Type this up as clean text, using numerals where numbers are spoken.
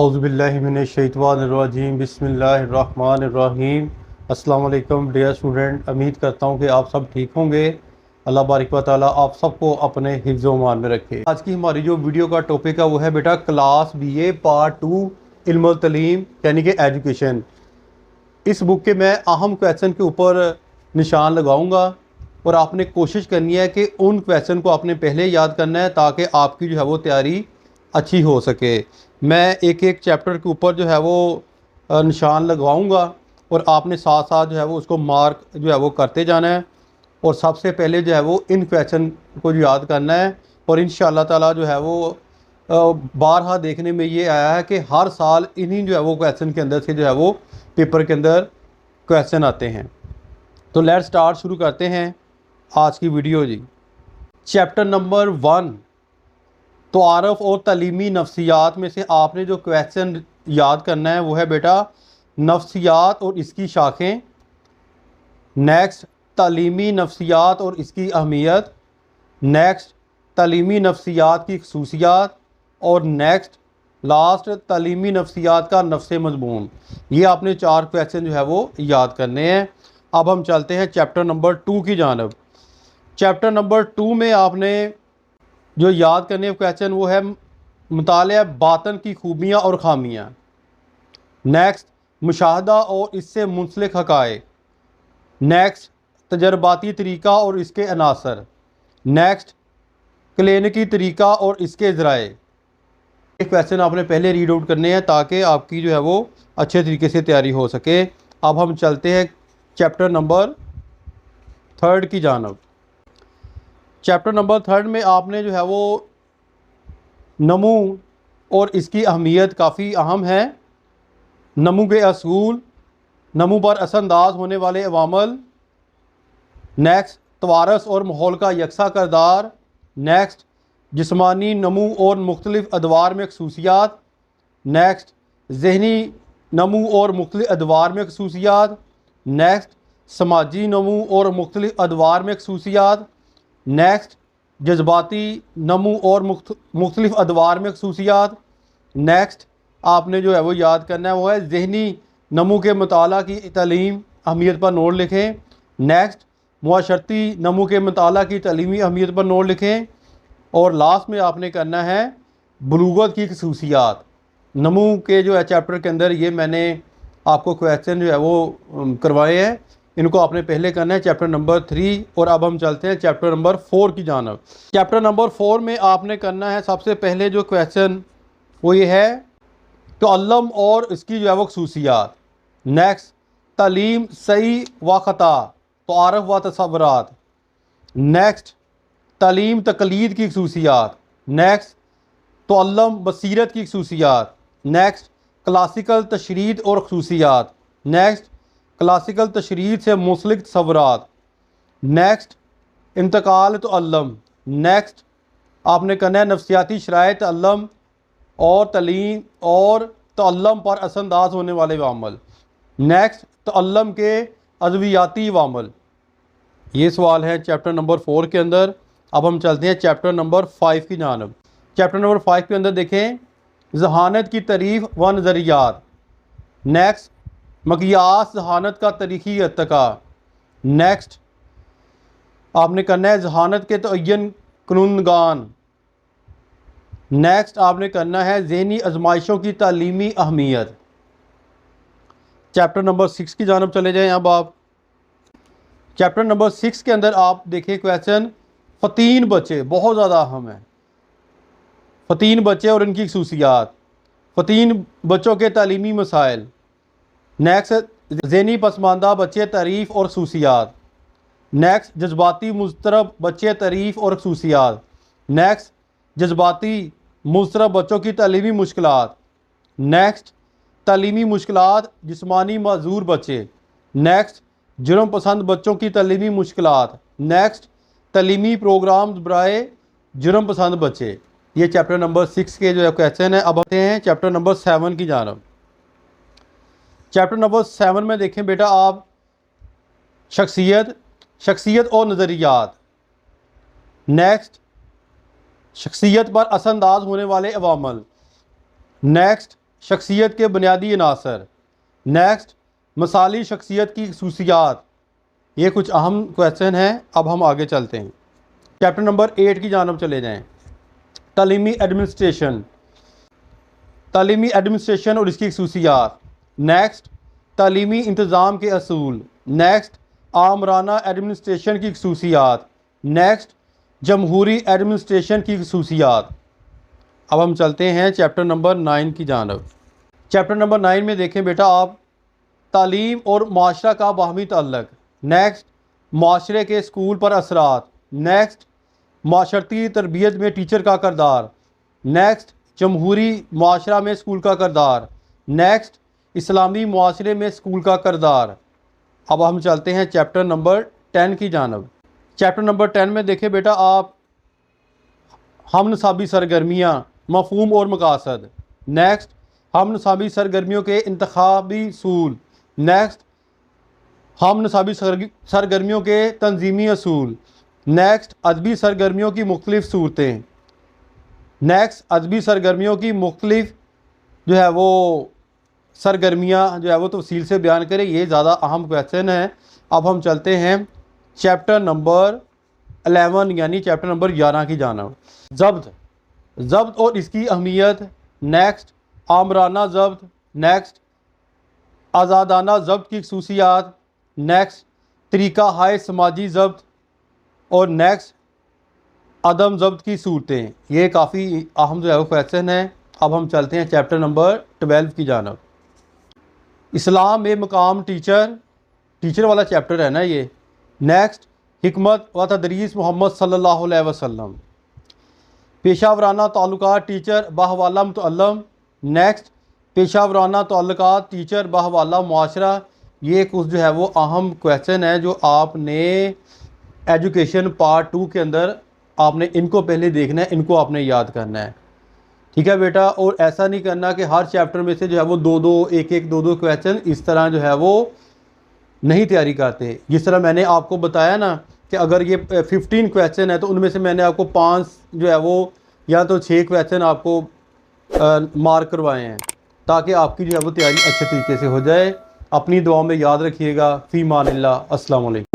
औज़ुबिल्लाहिमिनश्शैतानिर्रजीम बिस्मिल्लाहिर्रहमानिर्रहीम। अस्सलाम वालेकुम डियर स्टूडेंट, उम्मीद करता हूँ कि आप सब ठीक होंगे। अल्लाह बारिक व तआला आप सबको अपने हिफ्ज़ व मान में रखे। आज की हमारी जो वीडियो का टॉपिक है वो है बेटा क्लास BA पार्ट 2 इल्म तलीम यानी कि एजुकेशन। इस बुक के मैं अहम क्वेश्चन के ऊपर निशान लगाऊंगा और आपने कोशिश करनी है कि उन क्वेश्चन को आपने पहले याद करना है ताकि आपकी जो है वो तैयारी अच्छी हो सके। मैं एक एक चैप्टर के ऊपर जो है वो निशान लगवाऊंगा और आपने साथ साथ जो है वो उसको मार्क जो है वो करते जाना है और सबसे पहले जो है वो इन क्वेश्चन को याद करना है। और इंशाअल्लाह ताला जो है वो बारहा देखने में ये आया है कि हर साल इन्हीं जो है वो क्वेश्चन के अंदर से जो है वो पेपर के अंदर क्वेश्चन आते हैं। तो लेट्स स्टार्ट, शुरू करते हैं आज की वीडियो जी। चैप्टर नंबर 1 तो आरफ और तलीमी नफ्सियात में से आपने जो क्वेश्चन याद करना है वो है बेटा नफ्सियात और इसकी शाखें। नेक्स्ट तलीमी नफ्सियात और इसकी अहमियत। नेक्स्ट तलीमी नफ्सियात की खसूसियात। और नेक्स्ट लास्ट तलीमी नफ्सियात का नफ्स मज़मून। ये आपने 4 क्वेश्चन जो है वो याद करने हैं। अब हम चलते हैं चैप्टर नंबर 2 की जानब। चैप्टर नंबर 2 में आपने जो याद करने क्वेश्चन वो है मुतालिया बातन की खूबियाँ और खामियाँ। नेक्स्ट मुशाहदा और इससे मुंसलिक हक़ाइक़। नेक्स्ट तजर्बाती तरीक़ा और इसके अनासर। नेक्स्ट क्लिनिकी तरीक़ा और इसके ज़राए। ये क्वेश्चन आपने पहले रीड आउट करने हैं ताकि आपकी जो है वो अच्छे तरीके से तैयारी हो सके। अब हम चलते हैं चैप्टर नंबर 3 की जानब। चैप्टर नंबर 3 में आपने जो है वो नमू और इसकी अहमियत काफ़ी अहम है। नमू के असूल, नमू पर असरअंदाज होने वाले अवामल। नेक्स्ट तवारस और माहौल का यकसा करदार। नेक्स्ट जिस्मानी नमू और मुख्तलिफ़ अदवार में खसूसियात। नेक्स्ट ज़हनी नमू और मुख्तलिफ़ अदवार में खसूसियात। नेक्स्ट समाजी नमू और मुख्तलिफ़ अदवार में खसूसियात। नेक्स्ट जज्बाती नमू और मुख्तलिफ़ अदवार में खसूसियात। नेक्स्ट आपने जो है वो याद करना है वो है ज़हनी नमू के मुताला की तालीम अहमियत पर नोट लिखें। नेक्स्ट मुआशरती नमू के मुताला की तालीमी अहमियत पर नोट लिखें। और लास्ट में आपने करना है बलूगत की खसूसियात। नमू के जो है चैप्टर के अंदर ये मैंने आपको क्वेश्चन जो है वो करवाए हैं, इनको आपने पहले करना है चैप्टर नंबर 3। और अब हम चलते हैं चैप्टर नंबर 4 की जानब। चैप्टर नंबर 4 में आपने करना है सबसे पहले जो क्वेश्चन वो ये है तो अल्लम और इसकी जो है वो खसूसियात। नेक्स्ट तालीम सही व ख़ता तो आरफ व तसव्वुरात। नेक्स्ट तालीम तकलीद की खसूसियात। नेक्स्ट तो अल्लम बसीरत की खसूसियात। नेक्स्ट क्लासिकल तशरीद और खसूसियात। नेक्स्ट क्लासिकल तशरीद से मुंसलिक तसव्वुरात। नेक्स्ट इंतकाल तो अल्लम। नेक्स्ट आपने करना है नफ्सियाती शराइत अल्लम और तलीम और तअल्लम पर असरअंदाज होने वाले वामल। नेक्स्ट तअल्लम के अद्वियाती वामल। ये सवाल है चैप्टर नंबर 4 के अंदर। अब हम चलते हैं चैप्टर नंबर 5 की जानब। चैप्टर नंबर 5 के अंदर देखें जहानत की तारीफ़ व नज़रियात। नेक्स्ट मक़यास जहानत का तारीख़ी इर्तिक़ा। नेक्स्ट आपने करना है जहानत के तयन कानूनगान। नेक्स्ट आपने करना है ज़हनी आजमाइशों की तालीमी अहमियत। चैप्टर नंबर 6 की जानब चले जाएँ। अब आप चैप्टर नंबर 6 के अंदर आप देखिए क्वेश्चन फ़तीन बच्चे बहुत ज़्यादा अहम है। फ़तीन बच्चे और इनकी खसूसियात। फ़तीन बच्चों के तालीमी मसाइल। नेक्स्ट ज़हनी पसमानदा बच्चे तारीफ़ और खसूसियात। नेक्स्ट जज्बाती मुज़तरब बच्चे तारीफ़ और खसूसियात। नेक्स्ट जज्बाती मुज़तरब बच्चों की तालीमी मुश्किलात। नेक्स्ट तालीमी मुश्किलात जिस्मानी माजूर बच्चे। नेक्स्ट जुर्म पसंद बच्चों की तालीमी मुश्किलात। नेक्स्ट तालीमी प्रोग्राम बराए जुर्म पसंद बच्चे। ये चैप्टर नंबर 6 के जो है क्वेश्चन है। अब आते हैं चैप्टर नंबर 7 की जानब। चैप्टर नंबर 7 में देखें बेटा आप शख्सियत और नज़रियात। नेक्स्ट शख्सियत पर असरअंदाज होने वाले अवामल। नेक्स्ट शख्सियत के बुनियादी अनासर। नेक्स्ट, मिसाली शख्सियत की खसूसियात। ये कुछ अहम क्वेश्चन हैं। अब हम आगे चलते हैं, चैप्टर नंबर 8 की जानब चले जाएँ। तालीमी एडमिनिस्ट्रेशन, तालीमी एडमिनिस्ट्रेशन और इसकी खसूसियात। नेक्स्ट, तालीमी इंतज़ाम के असूल। नेक्स्ट, आमराना एडमिनिस्ट्रेशन की खसूसियात। नेक्स्ट, जमहूरी एडमिनिस्ट्रेशन की खसूसियात। अब हम चलते हैं चैप्टर नंबर 9 की जानब। चैप्टर नंबर 9 में देखें बेटा आप, तालीम और माशरा का बाहमी ताल्लुक। नेक्स्ट, माशरे के स्कूल पर असरात। नेक्स्ट, माशरती तरबियत में टीचर का किरदार। नेक्स्ट, जमहूरी माशरा में स्कूल का किरदार। नेक्स्ट, इस्लामी माशरे में स्कूल का किरदार। अब हम चलते हैं चैप्टर नंबर 10 की जानब। चैप्टर नंबर 10 में देखें बेटा आप, हम नसाबी सरगर्मियाँ, मफहूम और मकासद। नेक्स्ट, हम नसाबी सरगर्मियों के इंतखाबी असूल। नेक्स्ट, हम नसाबी सरगर्मियों के तंजीमी असूल। नेक्स्ट, अदबी सरगर्मियों की मुख्तलिफ सूरतें। नेक्स्ट, अदबी सरगर्मियों की मुख्तलिफ जो है वो सरगर्मियाँ जो है वो तफसील से बयान करें। ये ज़्यादा अहम क्वेश्चन है। अब हम चलते हैं चैप्टर नंबर 11 यानी चैप्टर नंबर 11 की जानब। ज़ब्त, ज़ब्त और इसकी अहमियत। नेक्स्ट, आमराना ज़ब्त। नेक्स्ट, आज़ादाना ज़ब्त की खसूसियात। नेक्स्ट, तरीका हाय समाजी ज़ब्त। और नेक्स्ट, अदम ज़ब्त की सूरतें। ये काफ़ी अहम जो है वो क्वेश्चन है। अब हम चलते हैं चैप्टर नंबर 12 की जानब। इस्लाम में मकाम टीचर, टीचर वाला चैप्टर है ना ये। नेक्स्ट, हिकमत व तदरीस मोहम्मद सल्लल्लाहु अलैहि वसल्लम। पेशावराना ताल्लुकात टीचर बहवाला मुतअल्लम। नेक्स्ट, पेशावराना ताल्लुकात टीचर बहवाला मुआशरा। ये कुछ जो है वो अहम क्वेश्चन है जो आपने एजुकेशन पार्ट 2 के अंदर आपने इनको पहले देखना है, इनको आपने याद करना है। ठीक है बेटा, और ऐसा नहीं करना कि हर चैप्टर में से जो है वो दो दो क्वेश्चन इस तरह जो है वो नहीं तैयारी करते। जिस तरह मैंने आपको बताया ना कि अगर ये 15 क्वेश्चन है तो उनमें से मैंने आपको 5 जो है वो या तो 6 क्वेश्चन आपको मार्क करवाए हैं ताकि आपकी जो है वो तैयारी अच्छे तरीके से हो जाए। अपनी दुआ में याद रखिएगा। फ़ी मानिल्लाह। अस्सलाम वालेकुम।